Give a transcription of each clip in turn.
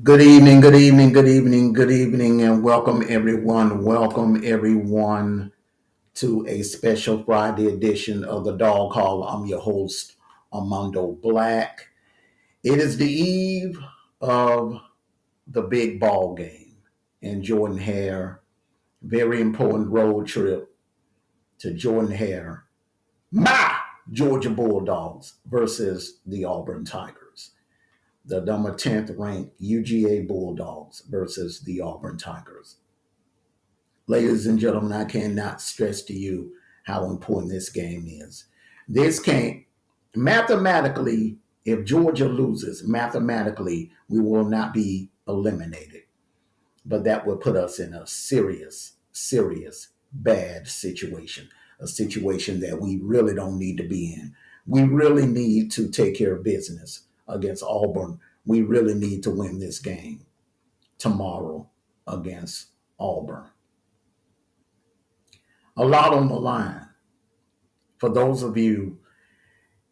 Good evening, good evening, good evening, good evening, and welcome everyone. Welcome everyone to a special Friday edition of the Dog Hall. I'm your host, Amondo Black. It is the eve of the big ball game in Jordan Hare. Very important road trip to Jordan Hare, my Georgia Bulldogs versus the Auburn Tigers. The number 10th ranked UGA Bulldogs versus the Auburn Tigers. Ladies and gentlemen, I cannot stress to you how important this game is. This game, mathematically, if Georgia loses, mathematically, we will not be eliminated. But that would put us in a serious, bad situation, a situation that we really don't need to be in. We really need to take care of business against Auburn. We really need to win this game tomorrow against Auburn. A lot on the line. For those of you,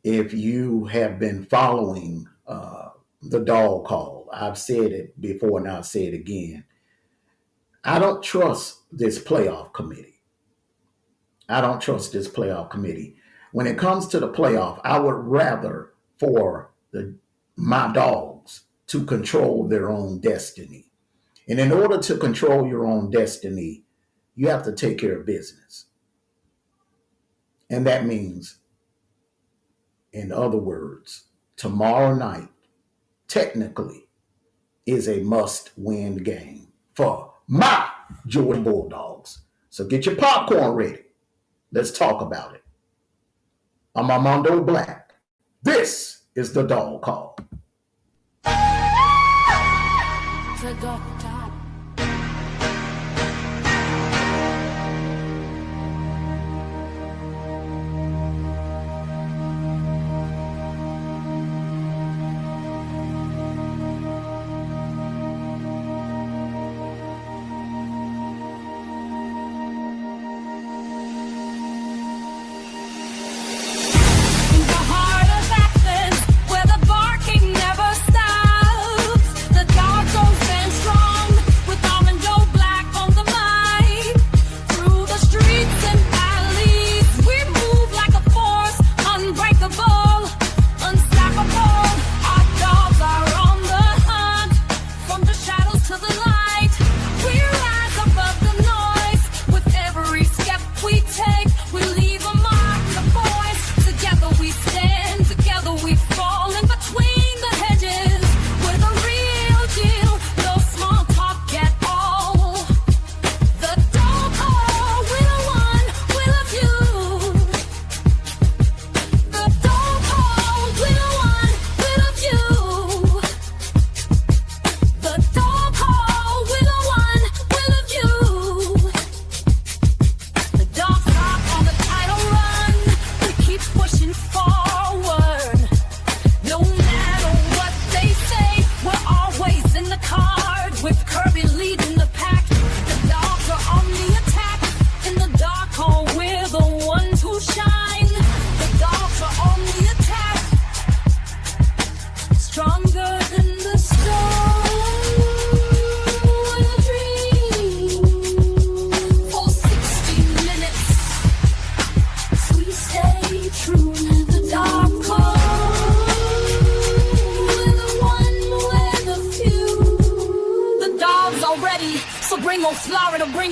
if you have been following the dog call, I've said it before and I'll say it again. I don't trust this playoff committee. When it comes to the playoff, I would rather for my dogs to control their own destiny. And in order to control your own destiny, you have to take care of business. And that means, in other words, tomorrow night, technically, is a must-win game for my Georgia Bulldogs. So get your popcorn ready. Let's talk about it. I'm Amondo Black. This is the Dog Call. Where the barking never stops, the dog don't stand strong.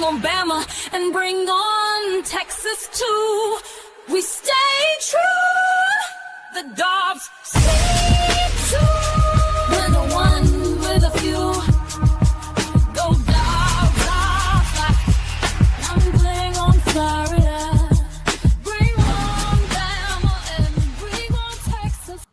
bring on Bama, and bring on Texas too. We stay true. The Dogs stay true. We're the one with a few. Go Dogs off like I'm playing on Florida. Bring on Bama and bring on Texas.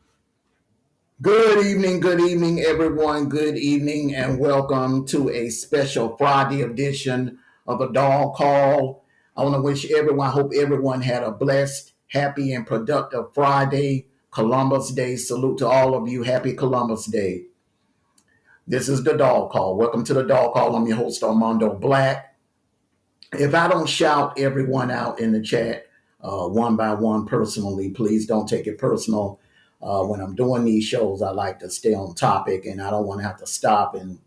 Good evening, everyone. Good evening, and welcome to a special Friday edition of the Dog Call. I want to wish everyone, hope everyone had a blessed, happy, and productive Friday, Columbus Day. Salute to all of you. Happy Columbus Day. This is the Dog Call. Welcome to the Dog Call. I'm your host, Amondo Black. If I don't shout everyone out in the chat one by one personally, please don't take it personal. When I'm doing these shows, I like to stay on topic, and I don't want to have to stop and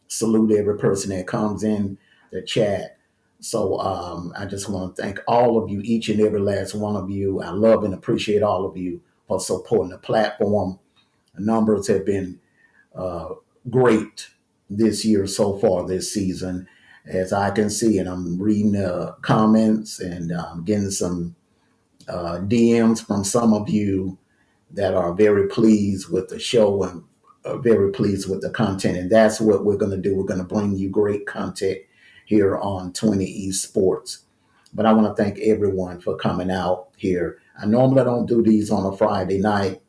salute every person that comes in the chat. So I just want to thank all of you, each and every last one of you. I love and appreciate all of you for supporting the platform. The numbers have been great this year so far, this season, as I can see, and I'm reading the comments and getting some DMs from some of you that are very pleased with the show and very pleased with the content. And that's what we're going to do. We're going to bring you great content here on 20 East Sports. But I want to thank everyone for coming out here. I normally don't do these on a Friday night.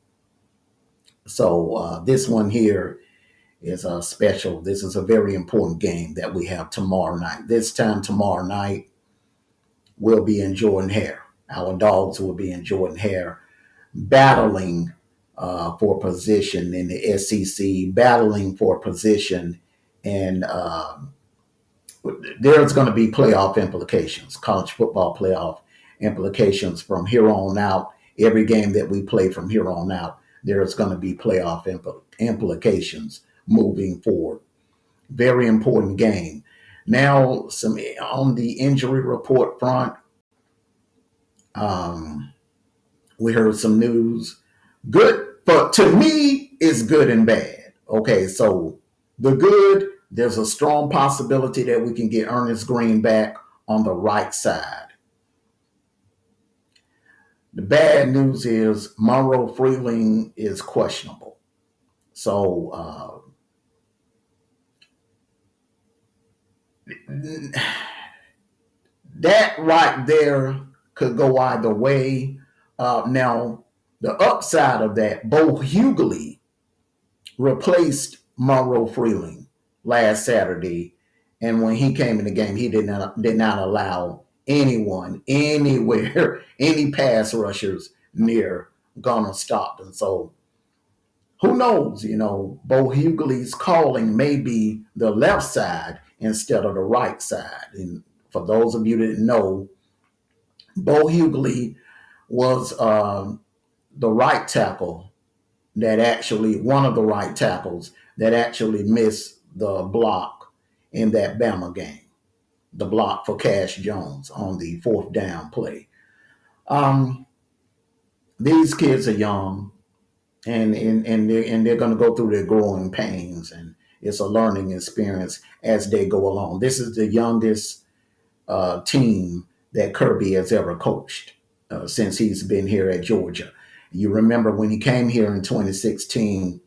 So this one here is special. This is a very important game that we have tomorrow night. This time tomorrow night, we'll be in Jordan-Hare. Our Dogs will be in Jordan-Hare, battling for position in the SEC, battling for position, and there's going to be playoff implications, college football playoff implications from here on out. Every game that we play from here on out, there's going to be playoff implications moving forward. Very important game. Now, some on the injury report front, we heard some news. Good, but to me, it's good and bad. Okay, so the good, there's a strong possibility that we can get Ernest Green back on the right side. The bad news is Monroe Freeling is questionable. So that right there could go either way. Now, the upside of that, Bo Hughley replaced Monroe Freeling last Saturday, and when he came in the game, he did not allow anyone, anywhere, any pass rushers near Gunnar Stockton. So who knows, Bo Hughley's calling may be the left side instead of the right side. And for those of you that didn't know, Bo Hughley was the right tackle that actually, one of the right tackles that actually missed the block in that Bama game, the block for Cash Jones on the fourth down play. These kids are young, and they're going to go through their growing pains, and it's a learning experience as they go along. This is the youngest team that Kirby has ever coached since he's been here at Georgia. You remember when he came here in 2016,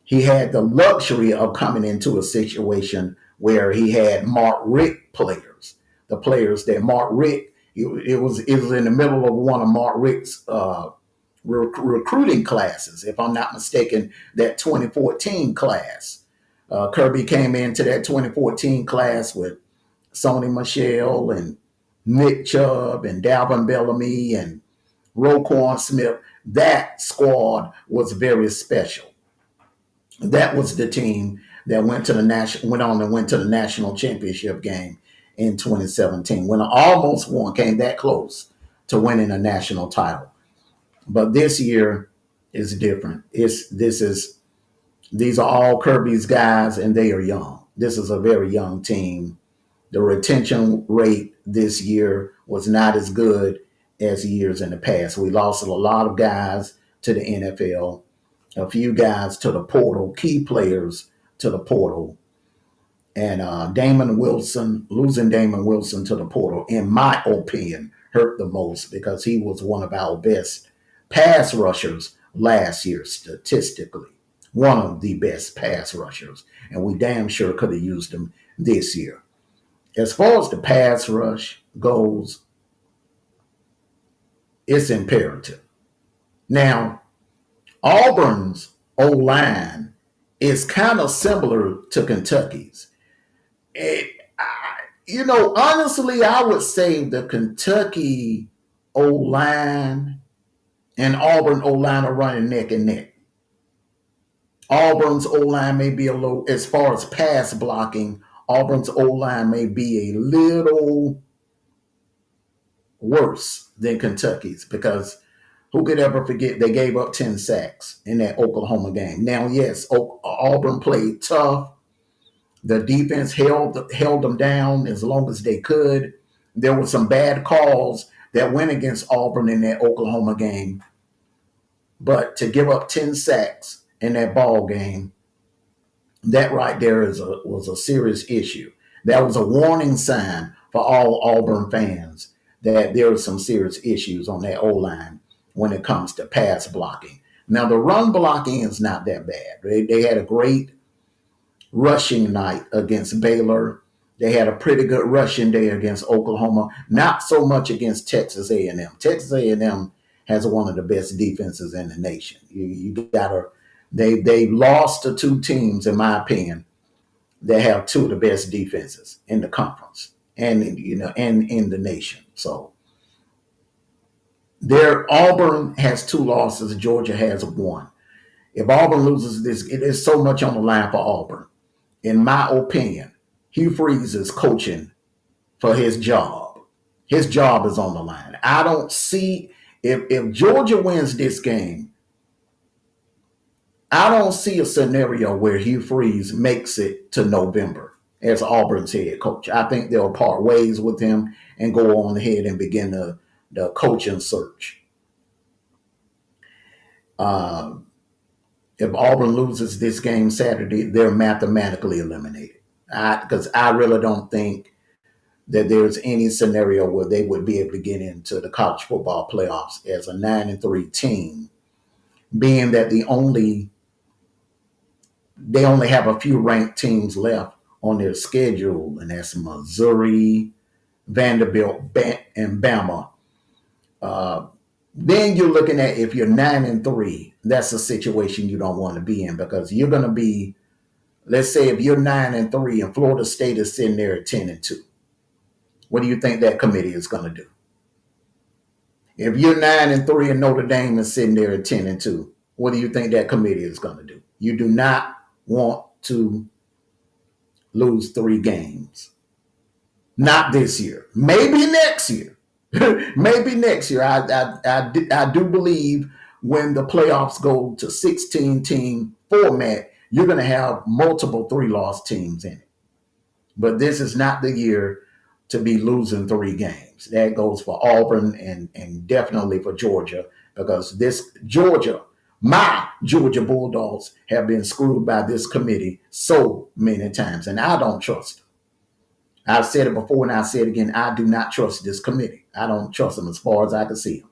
he had the luxury of coming into a situation where he had Mark Richt players, the players that Mark Richt, it was in the middle of one of Mark Richt's recruiting classes, if I'm not mistaken, that 2014 class. Kirby came into that 2014 class with Sony Michel and Nick Chubb and Dalvin Bellamy and Roquan Smith. That squad was very special. That was the team that went on and went to the national championship game in 2017. When I almost won, came that close to winning a national title. But this year is different. These are all Kirby's guys, and they are young. This is a very young team. The retention rate this year was not as good as years in the past. We lost a lot of guys to the NFL, a few guys to the portal, key players to the portal. And losing Damon Wilson to the portal, in my opinion, hurt the most because he was one of our best pass rushers last year, statistically. One of the best pass rushers. And we damn sure could have used him this year. As far as the pass rush goes, it's imperative. Now, Auburn's O-line is kind of similar to Kentucky's. Honestly, I would say the Kentucky O-line and Auburn O-line are running neck and neck. Auburn's O-line may be a little, as far as pass blocking, Auburn's O-line may be a little worse than Kentucky's because who could ever forget they gave up 10 sacks in that Oklahoma game. Now, yes, Auburn played tough. The defense held them down as long as they could. There were some bad calls that went against Auburn in that Oklahoma game. But to give up 10 sacks in that ball game, that right there was a serious issue. That was a warning sign for all Auburn fans that there are some serious issues on that O-line when it comes to pass blocking. Now, the run blocking is not that bad. They had a great rushing night against Baylor. They had a pretty good rushing day against Oklahoma. Not so much against Texas A&M. Texas A&M has one of the best defenses in the nation. You gotta. They lost to two teams, in my opinion, that have two of the best defenses in the conference and in the nation. So Auburn has two losses. Georgia has one. If Auburn loses this, it is so much on the line for Auburn. In my opinion, Hugh Freeze is coaching for his job. His job is on the line. I don't see, if Georgia wins this game, I don't see a scenario where Hugh Freeze makes it to November as Auburn's head coach. I think they'll part ways with him and go on ahead and begin the coaching search. If Auburn loses this game Saturday, they're mathematically eliminated. Because I really don't think that there's any scenario where they would be able to get into the college football playoffs as a 9-3 team, being that they only have a few ranked teams left on their schedule, and that's Missouri, Vanderbilt, and Bama. Then you're looking at, if you're 9-3, that's a situation you don't want to be in, because you're going to be, let's say if you're 9-3 and Florida State is sitting there at 10-2, what do you think that committee is going to do? If you're 9-3 and Notre Dame is sitting there at 10-2, what do you think that committee is going to do? You do not want to lose 3 games. Not this year. Maybe next year. Maybe next year. I do believe when the playoffs go to 16-team format, you're going to have multiple 3-loss teams in it. But this is not the year to be losing 3 games. That goes for Auburn and definitely for Georgia, because my Georgia Bulldogs have been screwed by this committee so many times, and I don't trust them. I've said it before and I'll say it again. I do not trust this committee. I don't trust them as far as I can see them.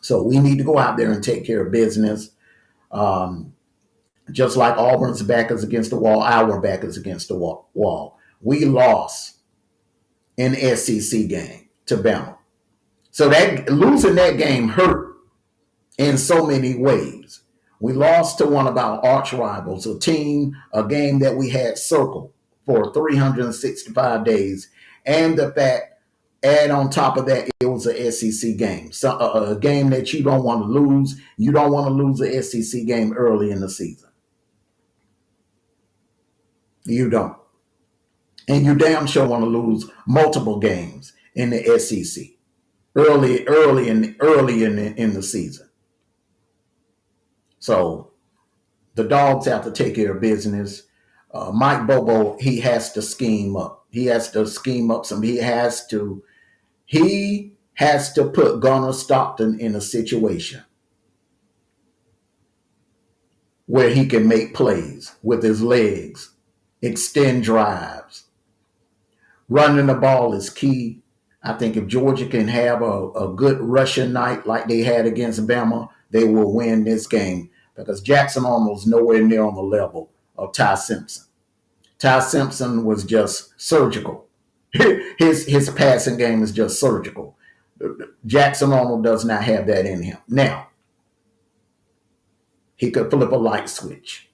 So we need to go out there and take care of business. Just like Auburn's back is against the wall, our back is against the wall. We lost an SEC game to Bama. So that losing that game hurt in so many ways. We lost to one of our arch rivals, a game that we had circled for 365 days. And on top of that, it was an SEC game. So a game that you don't want to lose. You don't want to lose an SEC game early in the season. You don't. And you damn sure want to lose multiple games in the SEC early in the season. So the Dogs have to take care of business. Mike Bobo, he has to scheme up. He has to scheme up some. He has to put Gunnar Stockton in a situation where he can make plays with his legs extend drives. Running the ball is key. I think if Georgia can have a good rushing night like they had against Bama, they will win this game because Jackson Arnold's nowhere near on the level of Ty Simpson. Ty Simpson was just surgical. His passing game is just surgical. Jackson Arnold does not have that in him. Now, he could flip a light switch.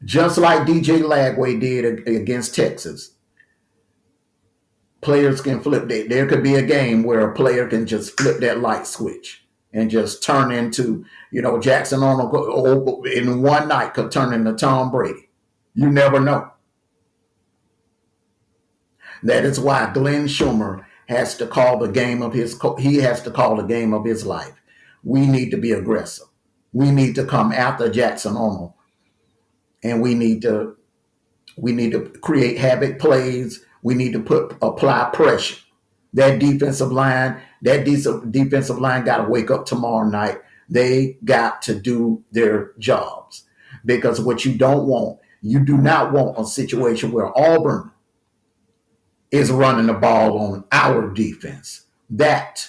Just like DJ Lagway did against Texas. Players can flip that. There could be a game where a player can just flip that light switch and just turn into, Jackson Arnold in one night could turn into Tom Brady. You never know. That is why Glenn Schumer has to call the game of his life. We need to be aggressive. We need to come after Jackson Arnold, and we need to create havoc plays. We need to apply pressure. That defensive line got to wake up tomorrow night. They got to do their jobs, because what you do not want a situation where Auburn is running the ball on our defense. That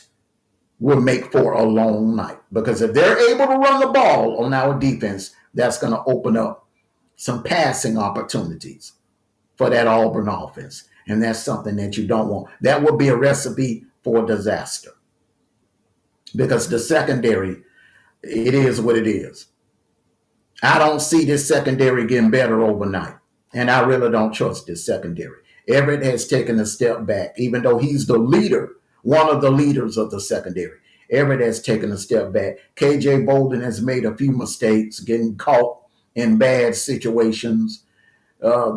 will make for a long night, because if they're able to run the ball on our defense, that's going to open up some passing opportunities for that Auburn offense. And that's something that you don't want. That would be a recipe for disaster, because the secondary, it is what it is. I don't see this secondary getting better overnight, and I really don't trust this secondary. Everett has taken a step back, even though he's the leader, one of the leaders of the secondary. Everett has taken a step back. KJ Bolden has made a few mistakes, getting caught in bad situations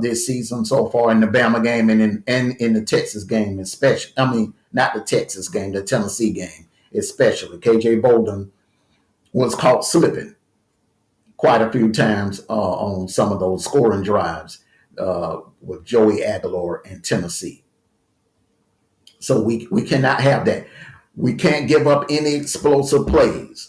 this season so far, in the Bama game and in the Texas game, especially. I mean, not the Texas game, the Tennessee game, especially. KJ Bolden was caught slipping quite a few times on some of those scoring drives with Joey Aguilar in Tennessee. So we cannot have that. We can't give up any explosive plays.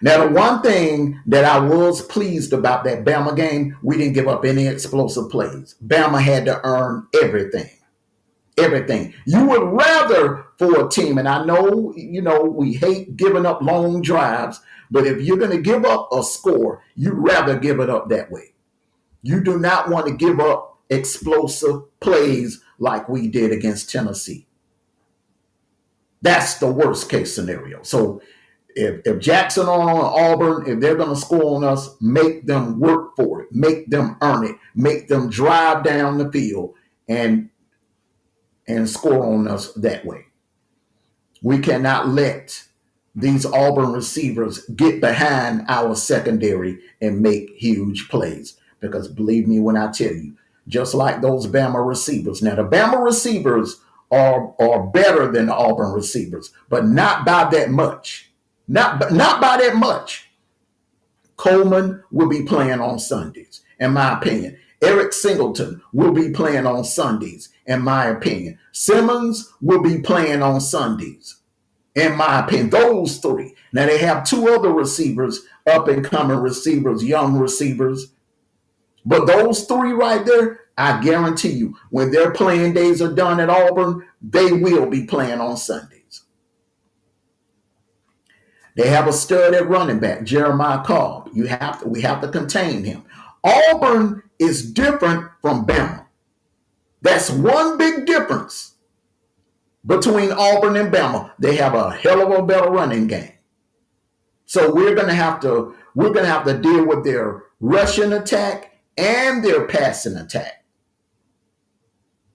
Now, the one thing that I was pleased about that Bama game, we didn't give up any explosive plays. Bama had to earn everything. Everything. You would rather, for a team, and I know, we hate giving up long drives, but if you're going to give up a score, you'd rather give it up that way. You do not want to give up explosive plays like we did against Tennessee. That's the worst case scenario. So if Jackson or Auburn, if they're going to score on us, make them work for it. Make them earn it. Make them drive down the field and score on us that way. We cannot let these Auburn receivers get behind our secondary and make huge plays. Because believe me when I tell you, just like those Bama receivers. Now, the Bama receivers are better than the Auburn receivers, but not by that much. Not by that much. Coleman will be playing on Sundays, in my opinion. Eric Singleton will be playing on Sundays, in my opinion. Simmons will be playing on Sundays, in my opinion. Those three. Now, they have two other receivers, up-and-coming receivers, young receivers. But those three right there, I guarantee you, when their playing days are done at Auburn, they will be playing on Sundays. They have a stud at running back, Jeremiah Cobb. We have to contain him. Auburn is different from Bama. That's one big difference between Auburn and Bama. They have a hell of a better running game. So we're gonna have to deal with their rushing attack and their passing attack.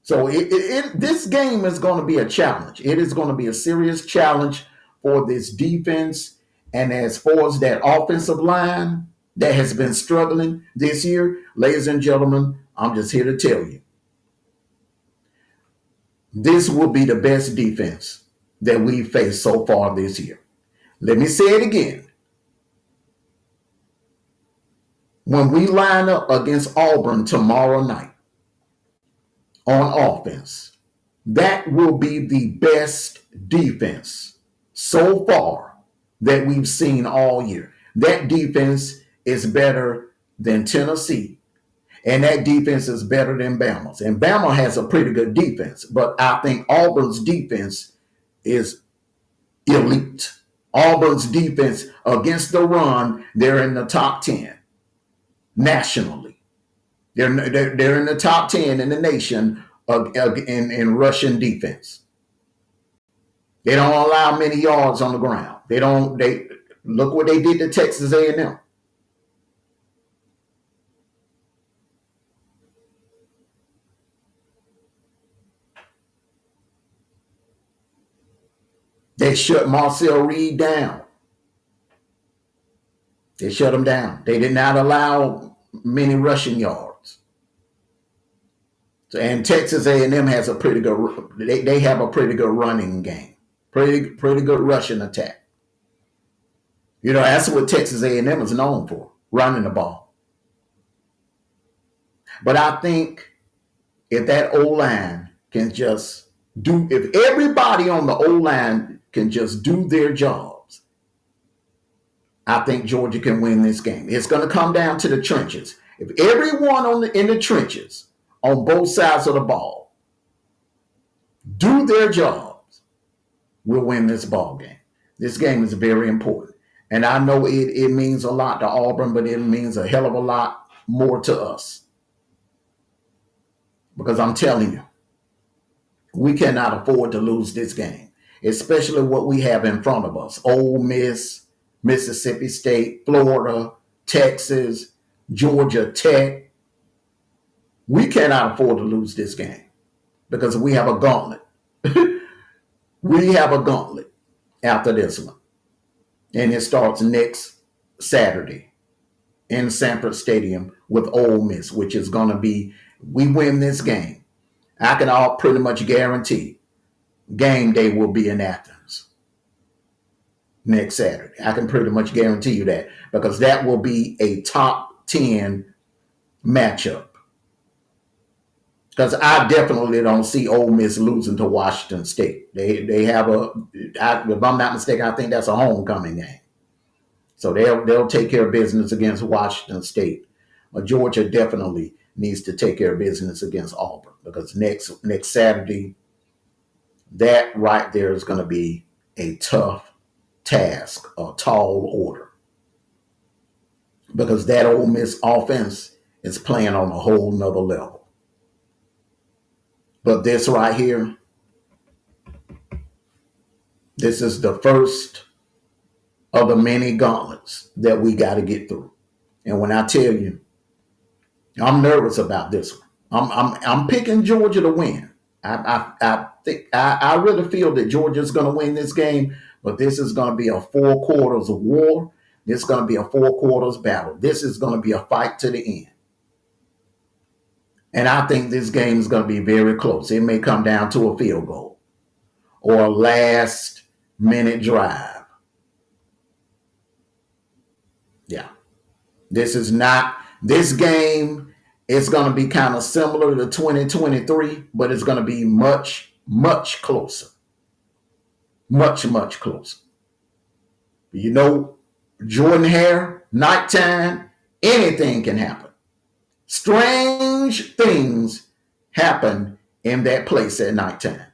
So this game is going to be a challenge. It is going to be a serious challenge for this defense. And as far as that offensive line that has been struggling this year, ladies and gentlemen, I'm just here to tell you, this will be the best defense that we've faced so far this year. Let me say it again. When we line up against Auburn tomorrow night on offense, that will be the best defense so far that we've seen all year. That defense is better than Tennessee. And that defense is better than Bama's. And Bama has a pretty good defense, but I think Auburn's defense is elite. Auburn's defense against the run, they're in the top 10 nationally. They're in the top 10 in the nation in rushing defense. They don't allow many yards on the ground. They look what they did to Texas A&M. They shut Marcel Reed down. They shut him down. They did not allow many rushing yards. So, and Texas A&M has a pretty good. They have a pretty good running game. Pretty good rushing attack. You know, that's what Texas A&M is known for, running the ball. But I think if that O-line can just if everybody on the O-line can just do their jobs, I think Georgia can win this game. It's going to come down to the trenches. If everyone in the trenches on both sides of the ball do their jobs, we'll win this ball game. This game is very important. And I know it means a lot to Auburn, but it means a hell of a lot more to us. Because I'm telling you, we cannot afford to lose this game, especially what we have in front of us. Ole Miss, Mississippi State, Florida, Texas, Georgia Tech. We cannot afford to lose this game because we have a gauntlet. We have a gauntlet after this one. And it starts next Saturday in Sanford Stadium with Ole Miss, which is going to be, we win this game, I can all pretty much guarantee game day will be in Athens next Saturday. I can pretty much guarantee you that because that will be a top 10 matchup. Because I definitely don't see Ole Miss losing to Washington State. They have if I'm not mistaken, I think that's a homecoming game. So they'll take care of business against Washington State. But Georgia definitely needs to take care of business against Auburn because next Saturday, that right there is going to be a tough task, a tall order. Because that Ole Miss offense is playing on a whole nother level. But this right here, this is the first of the many gauntlets that we got to get through. And when I tell you, I'm nervous about this one. I'm picking Georgia to win. I really feel that Georgia's going to win this game, but this is going to be a 4 quarters of war. This is going to be a 4 quarters battle. This is going to be a fight to the end. And I think this game is going to be very close. It may come down to a field goal or a last-minute drive. Yeah. This game is going to be kind of similar to 2023, but it's going to be much, much closer. Much, much closer. You know, Jordan Hare, nighttime, anything can happen. Strange things happen in that place at nighttime.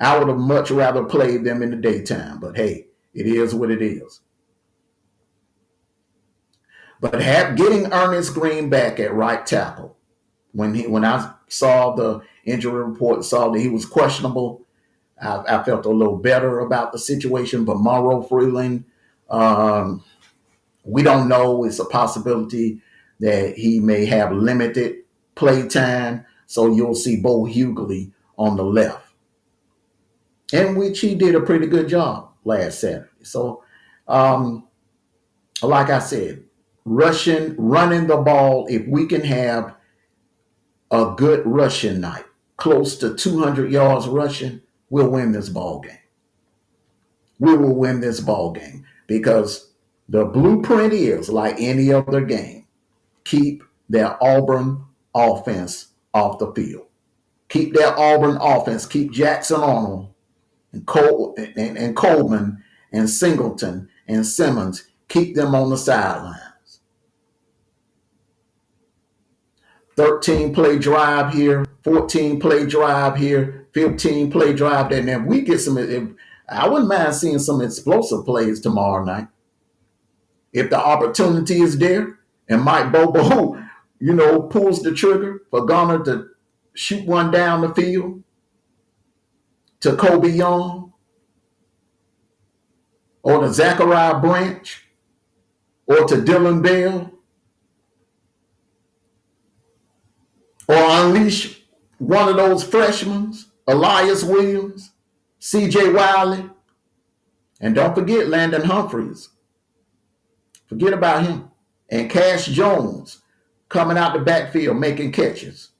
I would have much rather played them in the daytime, but hey, it is what it is. But getting Ernest Green back at right tackle, when I saw the injury report, saw that he was questionable, I felt a little better about the situation. But Monroe Freeland, we don't know. It's a possibility that he may have limited play time. So you'll see Bo Hughley on the left, in which he did a pretty good job last Saturday. So, like I said, running the ball, if we can have a good rushing night, close to 200 yards rushing, we'll win this ball game. We will win this ball game because the blueprint is like any other game. Keep that Auburn offense off the field. Keep that Auburn offense. Keep Jackson Arnold and Coleman and Singleton and Simmons. Keep them on the sidelines. 13 play drive here, 14 play drive here, 15 play drive there. And if we get some, I wouldn't mind seeing some explosive plays tomorrow night. If the opportunity is there and Mike Bobo, pulls the trigger for Garner to shoot one down the field to Kobe Young or to Zachariah Branch or to Dylan Bell, or unleash one of those freshmen, Elias Williams, CJ Wiley, and don't forget Landon Humphreys. Forget about him. And Cash Jones coming out the backfield making catches.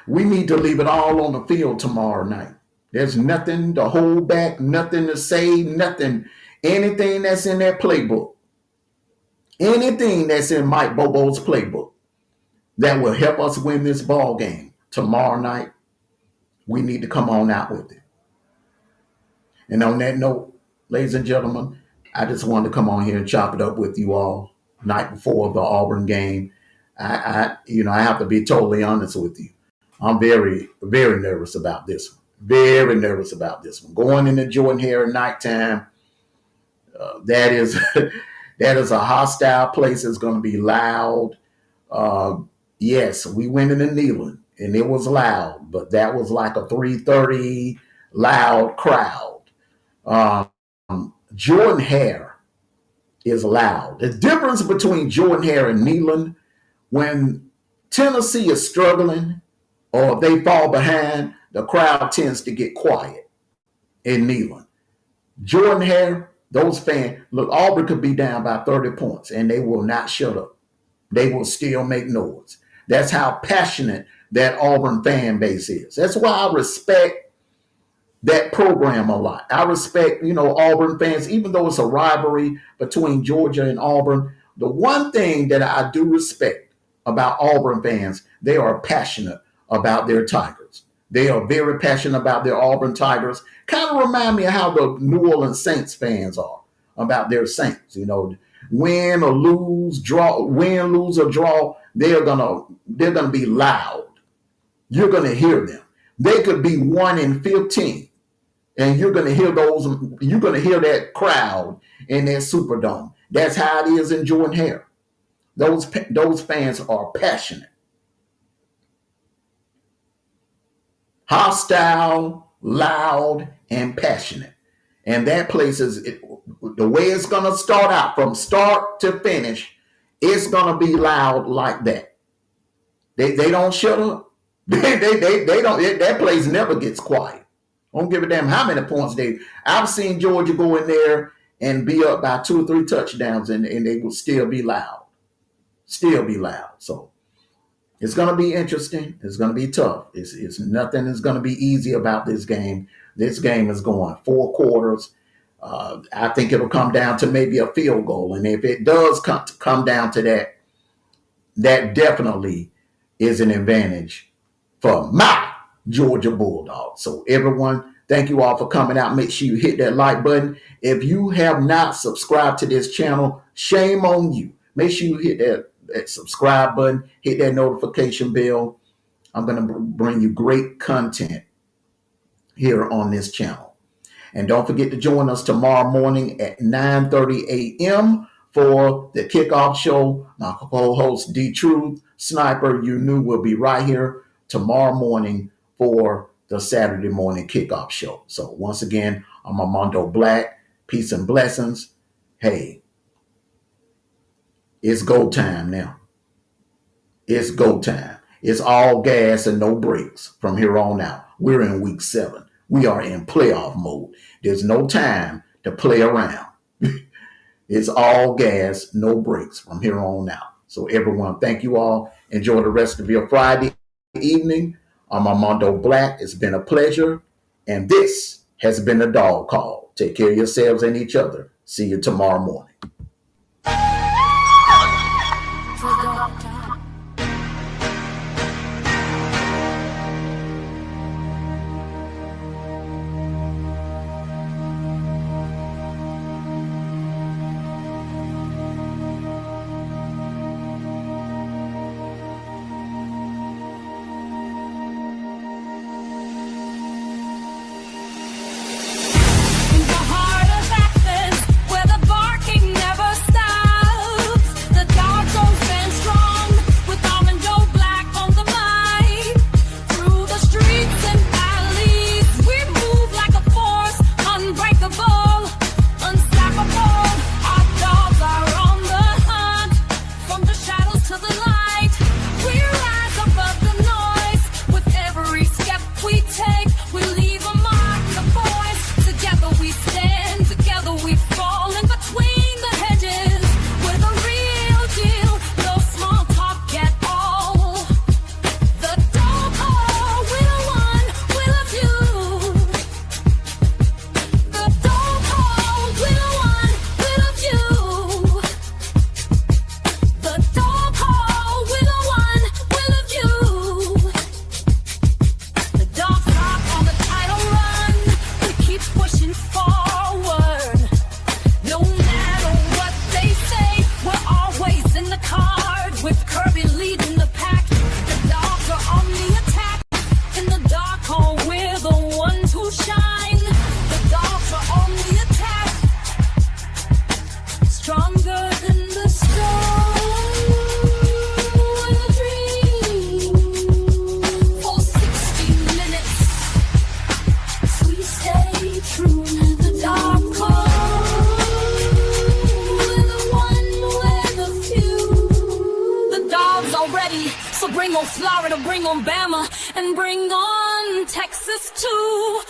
We need to leave it all on the field tomorrow night. There's nothing to hold back, nothing to say, nothing, anything that's in that playbook. Anything that's in Mike Bobo's playbook that will help us win this ball game tomorrow night, we need to come on out with it. And on that note, ladies and gentlemen, I just wanted to come on here and chop it up with you all night before the Auburn game. I have to be totally honest with you. I'm very, very nervous about this one. Very nervous about this one. Going into Jordan-Hare at nighttime, that is a hostile place. It's going to be loud. Yes, we went into Neyland, and it was loud, but that was like a 3:30 loud crowd. Jordan-Hare is loud. The difference between Jordan-Hare and Neyland, when Tennessee is struggling or if they fall behind, the crowd tends to get quiet in Neyland. Jordan-Hare, those fans, look, Auburn could be down by 30 points and they will not shut up. They will still make noise. That's how passionate that Auburn fan base is. That's why I respect that program a lot. I respect, Auburn fans, even though it's a rivalry between Georgia and Auburn. The one thing that I do respect about Auburn fans, they are passionate about their Tigers. They are very passionate about their Auburn Tigers. Kind of remind me of how the New Orleans Saints fans are about their Saints. Win or lose, or draw, they're gonna be loud. You're gonna hear them. They could be 1-15, and you're gonna hear that crowd in that Superdome. That's how it is in Jordan-Hare. Those fans are passionate, hostile, loud, and passionate. And that place the way it's going to start out from start to finish, it's going to be loud like that. They don't shut up. They don't. That place never gets quiet. I don't give a damn how many points I've seen Georgia go in there and be up by 2 or 3 touchdowns and they will still be loud. Still be loud. So it's going to be interesting. It's going to be tough. It's nothing is going to be easy about this game. This game is going 4 quarters. I think it'll come down to maybe a field goal. And if it does come down to that, that definitely is an advantage for my Georgia Bulldogs. So everyone, thank you all for coming out. Make sure you hit that like button. If you have not subscribed to this channel, shame on you. Make sure you hit that subscribe button, hit that notification bell. I'm going to bring you great content here on this channel. And don't forget to join us tomorrow morning at 9:30 a.m. for the kickoff show. My co-host D-Truth, Sniper, you knew will be right here tomorrow morning for the Saturday morning kickoff show. So once again, I'm Amondo Black. Peace and blessings. Hey, it's go time now. It's go time. It's all gas and no brakes from here on out. We're in week 7. We are in playoff mode. There's no time to play around. It's all gas, no brakes from here on out. So everyone, thank you all. Enjoy the rest of your Friday evening. I'm Amondo Black. It's been a pleasure. And this has been a Dawg Call. Take care of yourselves and each other. See you tomorrow morning. gotta bring on Bama and bring on Texas too.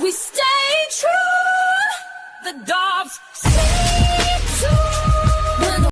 We stay true. The Dogs stay true.